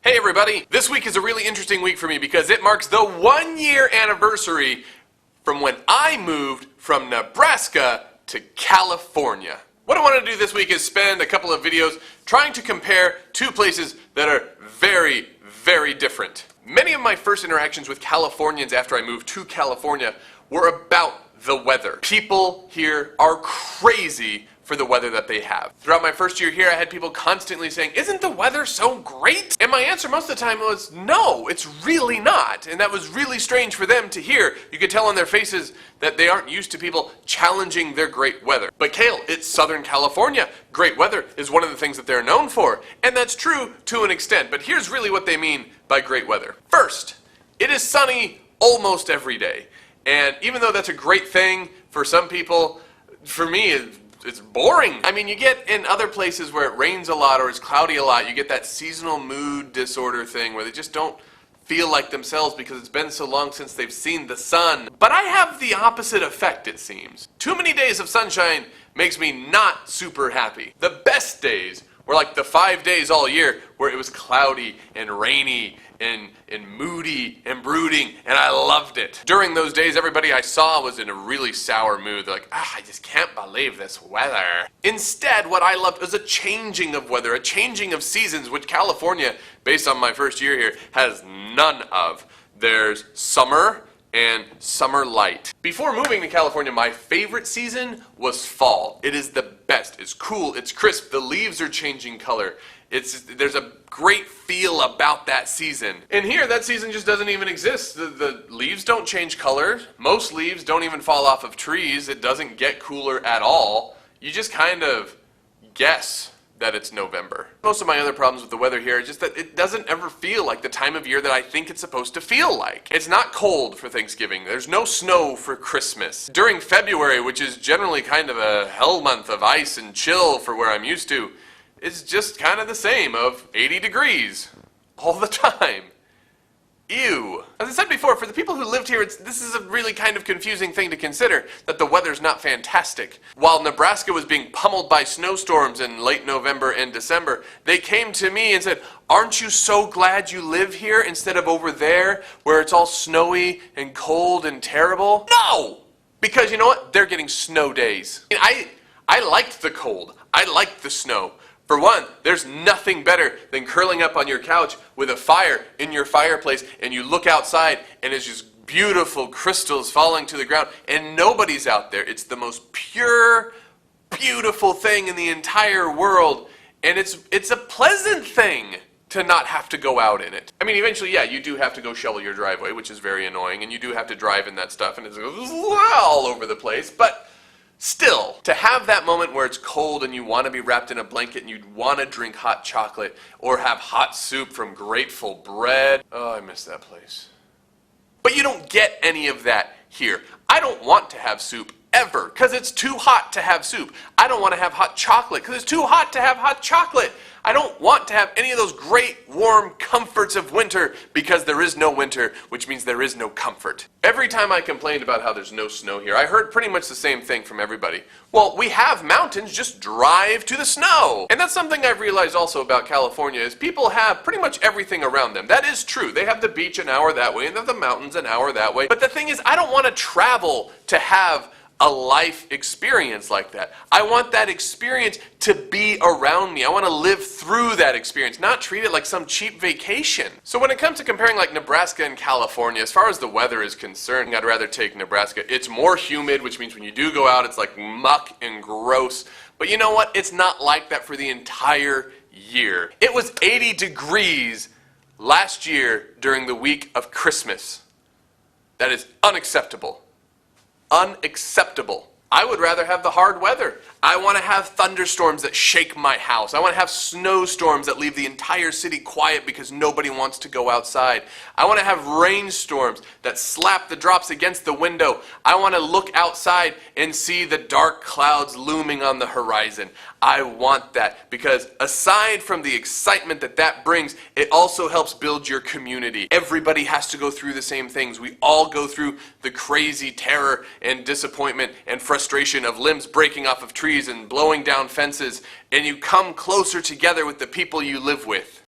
Hey everybody, this week is a really interesting week for me because it marks the 1-year anniversary from when I moved from Nebraska to California. What I want to do this week is spend a couple of videos trying to compare two places that are very, very different. Many of my first interactions with Californians after I moved to California were about the weather. People here are crazy for the weather that they have. Throughout my first year here, I had people constantly saying, "Isn't the weather so great?" And my answer most of the time was, no, it's really not. And that was really strange for them to hear. You could tell on their faces that they aren't used to people challenging their great weather. But Kale, it's Southern California. Great weather is one of the things that they're known for. And that's true to an extent, but here's really what they mean by great weather. First, it is sunny almost every day. And even though that's a great thing for some people, for me, it's boring. I mean, you get in other places where it rains a lot or it's cloudy a lot, you get that seasonal mood disorder thing where they just don't feel like themselves because it's been so long since they've seen the sun. But I have the opposite effect, it seems. Too many days of sunshine makes me not super happy. The best days were like the 5 days all year where it was cloudy and rainy and moody and brooding, and I loved it. During those days, everybody I saw was in a really sour mood. They're like, I just can't believe this weather. Instead, what I loved was a changing of weather, a changing of seasons, which California, based on my first year here, has none of. There's summer and summer light. Before moving to California, my favorite season was fall. It is the best. It's cool, it's crisp, the leaves are changing color. There's a great feel about that season. And here, that season just doesn't even exist. The leaves don't change color. Most leaves don't even fall off of trees. It doesn't get cooler at all. You just kind of guess that it's November. Most of my other problems with the weather here are just that it doesn't ever feel like the time of year that I think it's supposed to feel like. It's not cold for Thanksgiving. There's no snow for Christmas. During February, which is generally kind of a hell month of ice and chill for where I'm used to, it's just kind of the same of 80 degrees all the time. Ew. As I said before, for the people who lived here, this is a really kind of confusing thing to consider, that the weather's not fantastic. While Nebraska was being pummeled by snowstorms in late November and December, they came to me and said, "Aren't you so glad you live here instead of over there where it's all snowy and cold and terrible?" No! Because you know what? They're getting snow days. I liked the cold. I liked the snow. For one, there's nothing better than curling up on your couch with a fire in your fireplace and you look outside and it's just beautiful crystals falling to the ground and nobody's out there. It's the most pure, beautiful thing in the entire world, and it's a pleasant thing to not have to go out in it. I mean, eventually, yeah, you do have to go shovel your driveway, which is very annoying, and you do have to drive in that stuff and it's all over the place, but still, to have that moment where it's cold and you want to be wrapped in a blanket and you want to drink hot chocolate or have hot soup from Grateful Bread. Oh, I miss that place. But you don't get any of that here. I don't want to have soup ever because it's too hot to have soup. I don't want to have hot chocolate because it's too hot to have hot chocolate. I don't want to have any of those great warm comforts of winter because there is no winter, which means there is no comfort. Every time I complained about how there's no snow here, I heard pretty much the same thing from everybody. Well, we have mountains, just drive to the snow. And that's something I've realized also about California is people have pretty much everything around them. That is true. They have the beach an hour that way and they have the mountains an hour that way. But the thing is, I don't want to travel to have a life experience like that. I want that experience to be around me. I want to live through that experience, not treat it like some cheap vacation. So when it comes to comparing like Nebraska and California, as far as the weather is concerned, I'd rather take Nebraska. It's more humid, which means when you do go out, it's like muck and gross. But you know what? It's not like that for the entire year. It was 80 degrees last year during the week of Christmas. That is unacceptable. Unacceptable. I would rather have the hard weather. I want to have thunderstorms that shake my house. I want to have snowstorms that leave the entire city quiet because nobody wants to go outside. I want to have rainstorms that slap the drops against the window. I want to look outside and see the dark clouds looming on the horizon. I want that because aside from the excitement that that brings, it also helps build your community. Everybody has to go through the same things. We all go through the crazy terror and disappointment and frustration of limbs breaking off of trees and blowing down fences, and you come closer together with the people you live with.